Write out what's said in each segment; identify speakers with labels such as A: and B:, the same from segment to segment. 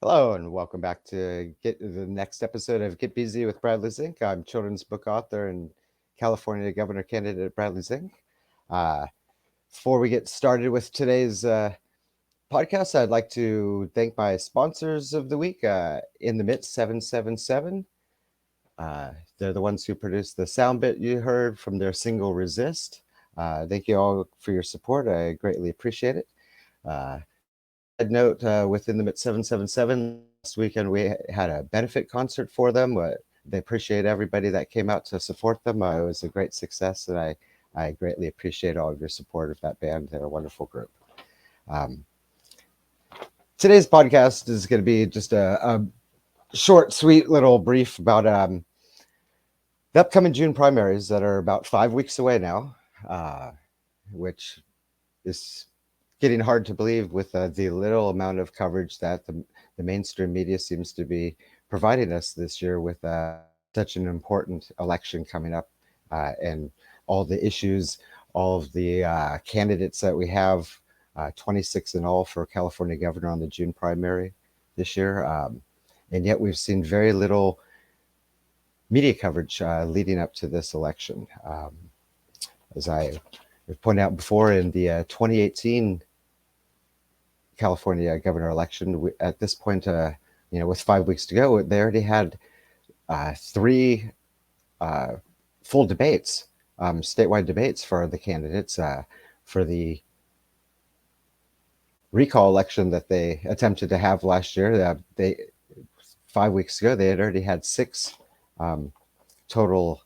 A: Hello and welcome back to get the next episode of Get Busy with Bradley Zink. I'm children's book author and California governor candidate Bradley Zink. Uh, Before we get started with today's podcast, I'd like to thank my sponsors of the week, In the Midst 777. They're the ones who produced the sound bit you heard from their single Resist. Thank you all for your support. I greatly appreciate it. Side note, within the MIT 777 last weekend, we had a benefit concert for them. They appreciate everybody that came out to support them. It was a great success, and I greatly appreciate all of your support of that band. They're a wonderful group. Um, Today's podcast is going to be just a short, sweet little brief about the upcoming June primaries that are about 5 weeks away now, which is getting hard to believe with the little amount of coverage that the mainstream media seems to be providing us this year with such an important election coming up, and all the issues, all of the candidates that we have, 26 in all for California governor on the June primary this year. And yet we've seen very little media coverage leading up to this election. As I pointed out before, in the 2018 California governor election, at this point, with 5 weeks to go, they already had three full debates, statewide debates for the candidates. For the recall election that they attempted to have last year, 5 weeks ago, they had already had six total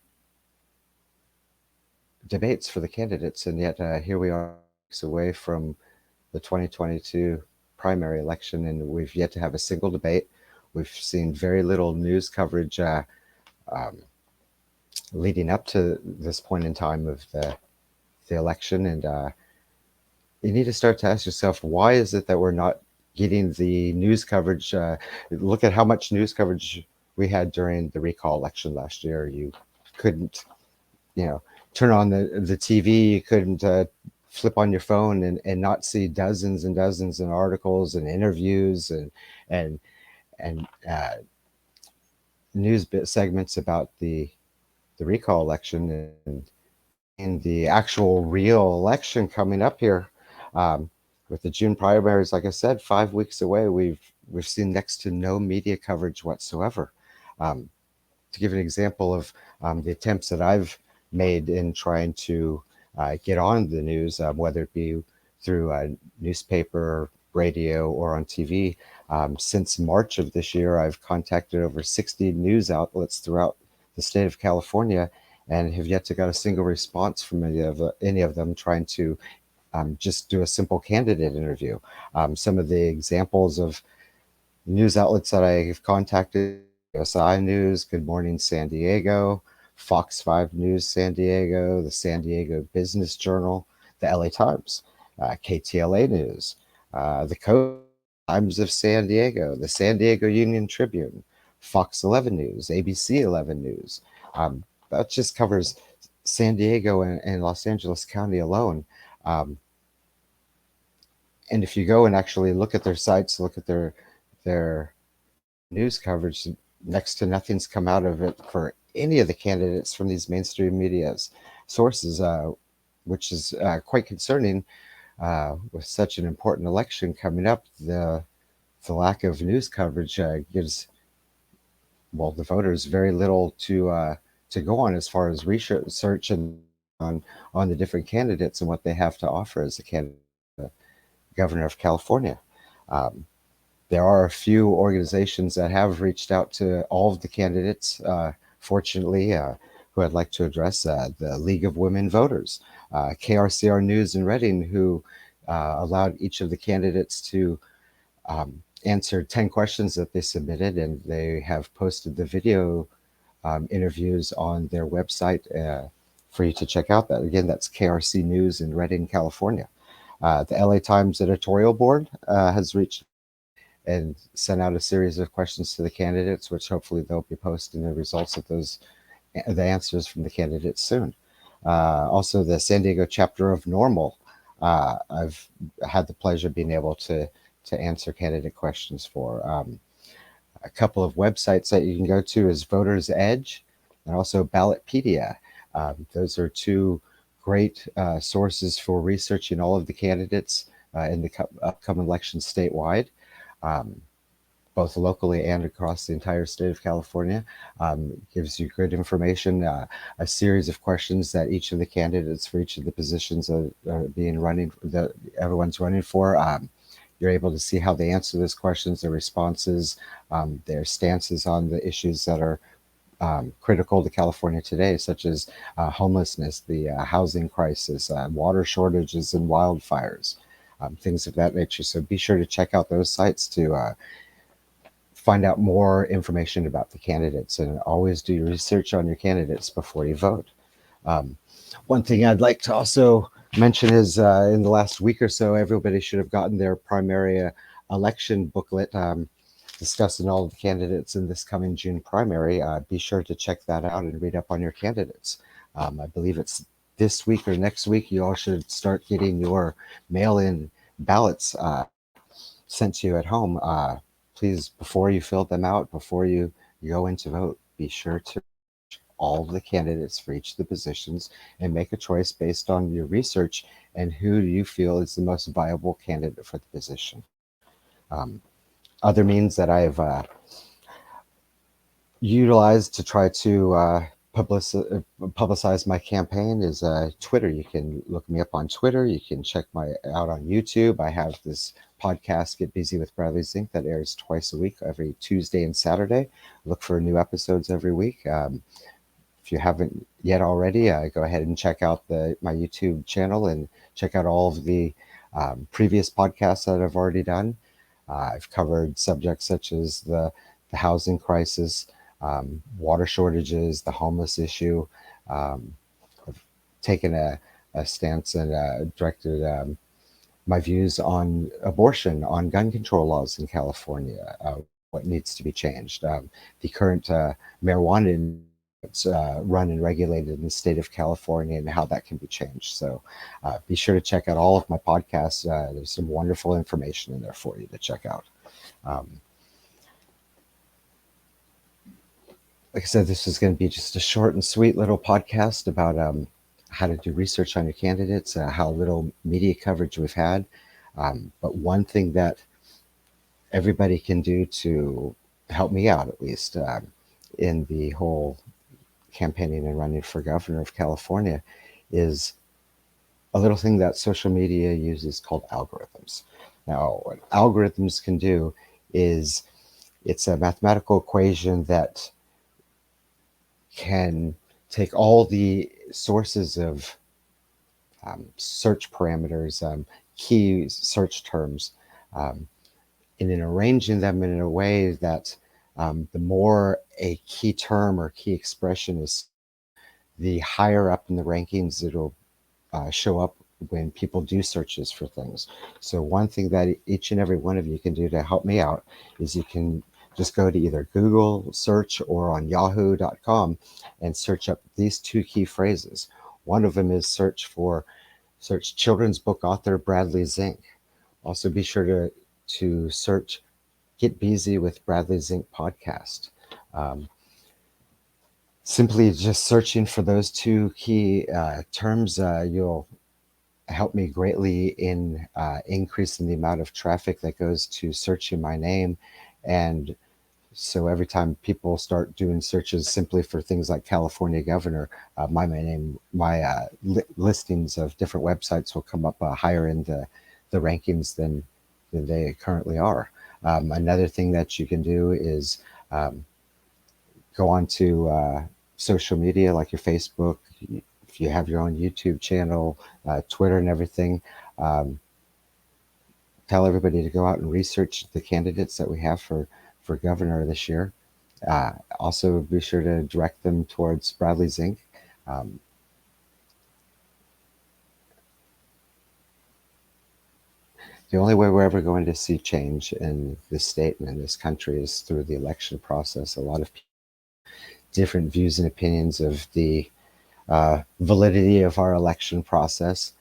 A: debates for the candidates, and yet here we are weeks away from the 2022 primary election, and we've yet to have a single debate. We've seen very little news coverage leading up to this point in time of the election, and you need to start to ask yourself, why is it that we're not getting the news coverage? Look at how much news coverage we had during the recall election last year. You couldn't, turn on the TV. You couldn't flip on your phone and not see dozens and dozens of articles and interviews and news segments about the recall election and the actual real election coming up here. With the June primaries, like I said, 5 weeks away, we've seen next to no media coverage whatsoever. To give an example of the attempts that I've made in trying to get on the news, whether it be through a newspaper, radio, or on TV. Since March of this year, I've contacted over 60 news outlets throughout the state of California and have yet to get a single response from any of them trying to just do a simple candidate interview. Some of the examples of news outlets that I've contacted: USI News, Good Morning San Diego, Fox 5 News San Diego, the San Diego Business Journal, the LA Times, KTLA News, the Times of San Diego, the San Diego Union Tribune, Fox 11 News, ABC 11 News. That just covers San Diego and Los Angeles County alone. And if you go and actually look at their sites, look at their news coverage, next to nothing's come out of it for any of the candidates from these mainstream media sources, which is quite concerning with such an important election coming up. The lack of news coverage gives, the voters very little to go on as far as research and on the different candidates and what they have to offer as a candidate, governor of California. There are a few organizations that have reached out to all of the candidates, fortunately, who I'd like to address: the League of Women Voters, KRCR News in Redding, who allowed each of the candidates to answer 10 questions that they submitted, and they have posted the video interviews on their website for you to check out. That again, that's KRC News in Redding, California. The LA Times editorial board has reached and sent out a series of questions to the candidates, which hopefully they'll be posting the results of the answers from the candidates soon. Also, the San Diego chapter of Normal, I've had the pleasure of being able to answer candidate questions for. A couple of websites that you can go to is Voters Edge and also Ballotpedia. Those are two great sources for researching all of the candidates in the upcoming election statewide, both locally and across the entire state of California. Gives you good information, a series of questions that each of the candidates for each of the positions that everyone's running for. You're able to see how they answer those questions, their responses, their stances on the issues that are critical to California today, such as homelessness, the housing crisis, water shortages, and wildfires, things of that nature. So be sure to check out those sites to find out more information about the candidates, and always do your research on your candidates before you vote. One thing I'd like to also mention is in the last week or so, everybody should have gotten their primary election booklet discussing all of the candidates in this coming June primary. Be sure to check that out and read up on your candidates. I believe it's this week or next week. You all should start getting your mail-in ballots sent to you at home. Please, before you fill them out, before you go in to vote, be sure to all of the candidates for each of the positions and make a choice based on your research and who you feel is the most viable candidate for the position. Other means that I've utilized to try to publicize my campaign is Twitter. You can look me up on Twitter. You can check out on YouTube. I have this podcast, Get Busy with Bradley Zink, that airs twice a week, every Tuesday and Saturday. Look for new episodes every week. If you haven't yet already, go ahead and check out my YouTube channel and check out all of the previous podcasts that I've already done. I've covered subjects such as the housing crisis, water shortages, the homeless issue. I've taken a stance and directed my views on abortion, on gun control laws in California, what needs to be changed, the current marijuana run and regulated in the state of California and how that can be changed. So be sure to check out all of my podcasts. There's some wonderful information in there for you to check out. Like I said, this is going to be just a short and sweet little podcast about how to do research on your candidates, how little media coverage we've had. But one thing that everybody can do to help me out, at least in the whole campaigning and running for governor of California, is a little thing that social media uses called algorithms. Now, what algorithms can do is it's a mathematical equation that can take all the sources of search parameters, key search terms, and in arranging them in a way that the more a key term or key expression is, the higher up in the rankings it'll show up when people do searches for things. So one thing that each and every one of you can do to help me out is you can just go to either Google search or on yahoo.com and search up these two key phrases. One of them is search children's book author Bradley Zink. Also be sure to search Get Busy with Bradley Zink podcast. Simply just searching for those two key terms, you'll help me greatly in increasing the amount of traffic that goes to searching my name. And so every time people start doing searches simply for things like California governor, my listings of different websites will come up higher in the rankings than they currently are. Another thing that you can do is go on to social media like your Facebook, if you have your own YouTube channel, Twitter and everything. Tell everybody to go out and research the candidates that we have for governor this year. Also be sure to direct them towards Bradley Zink. The only way we're ever going to see change in this state and in this country is through the election process. A lot of people have different views and opinions of the validity of our election process.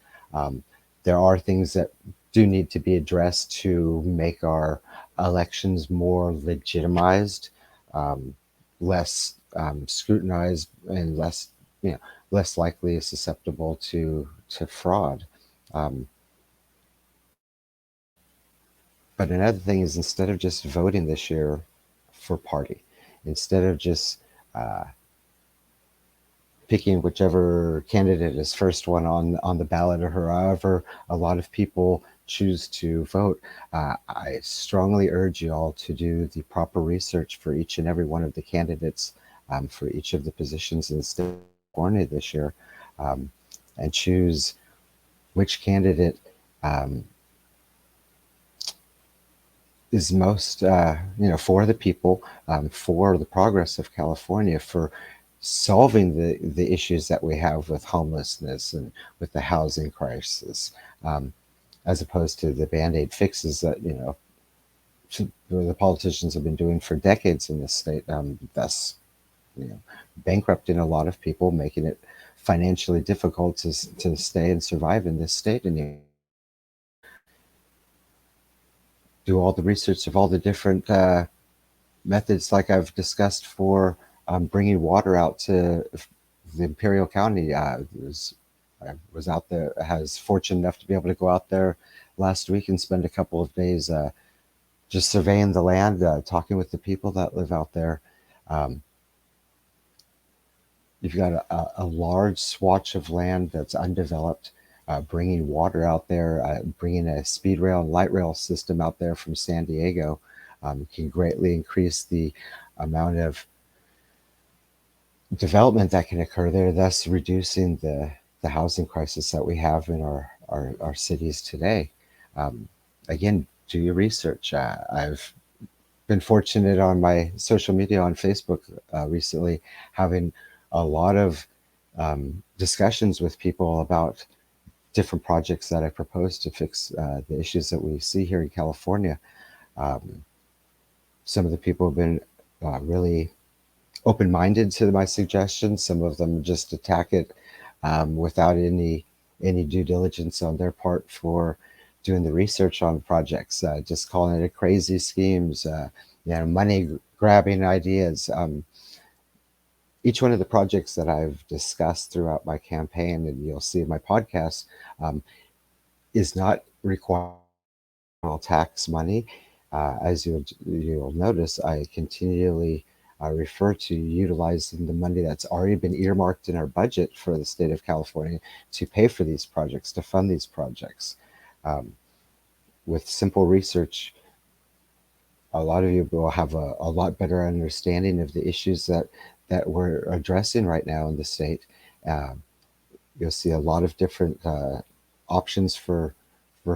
A: There are things that do need to be addressed to make our elections more legitimized, um, less scrutinized, and less, you know, less likely susceptible to fraud. Um, but another thing is, instead of just voting this year for party, instead of just uh, picking whichever candidate is first one on the ballot, or however a lot of people choose to vote, I strongly urge you all to do the proper research for each and every one of the candidates, for each of the positions in the state of California this year, um, and choose which candidate um, is most, for the people, for the progress of California, for solving the issues that we have with homelessness and with the housing crisis, um, as opposed to the band-aid fixes that, the politicians have been doing for decades in this state, thus, bankrupting a lot of people, making it financially difficult to stay and survive in this state. And you do all the research of all the different methods, like I've discussed, for bringing water out to the Imperial County. I was out there, has fortunate enough to be able to go out there last week and spend a couple of days just surveying the land, talking with the people that live out there. Um, you've got a large swatch of land that's undeveloped. Bringing water out there, bringing a speed rail and light rail system out there from San Diego can greatly increase the amount of development that can occur there, thus reducing the housing crisis that we have in our cities today. Again, do your research. I've been fortunate on my social media on Facebook recently, having a lot of discussions with people about different projects that I propose to fix the issues that we see here in California. Um, some of the people have been really open-minded to my suggestions. Some of them just attack it without any due diligence on their part for doing the research on projects, just calling it crazy schemes, money grabbing ideas. Each one of the projects that I've discussed throughout my campaign, and you'll see in my podcast, um, is not requiring tax money. As you'll notice, I continually refer to utilizing the money that's already been earmarked in our budget for the state of California to pay for these projects, to fund these projects. Um, with simple research, a lot of you will have a lot better understanding of the issues that we're addressing right now in the state. Um, you'll see a lot of different options for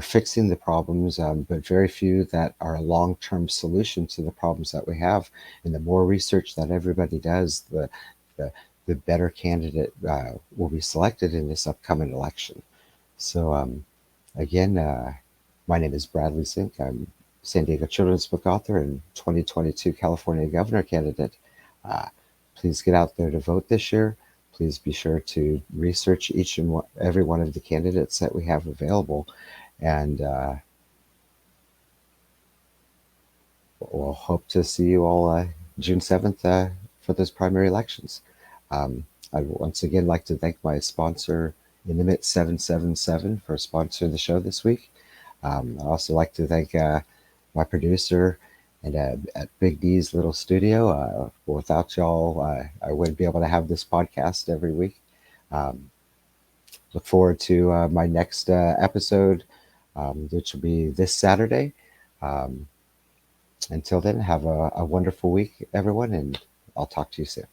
A: fixing the problems, but very few that are a long-term solution to the problems that we have. And the more research that everybody does, the, the better candidate will be selected in this upcoming election. So again, my name is Bradley Zink. I'm San Diego children's book author and 2022 California governor candidate. Uh, please get out there to vote this year. Please be sure to research each and every one of the candidates that we have available. And we'll hope to see you all June 7th for those primary elections. I'd once again like to thank my sponsor, Intimate 777, for sponsoring the show this week. I'd also like to thank my producer and at Big D's little studio. Without y'all, I wouldn't be able to have this podcast every week. Look forward to my next episode, which will be this Saturday. Until then, have a wonderful week, everyone, and I'll talk to you soon.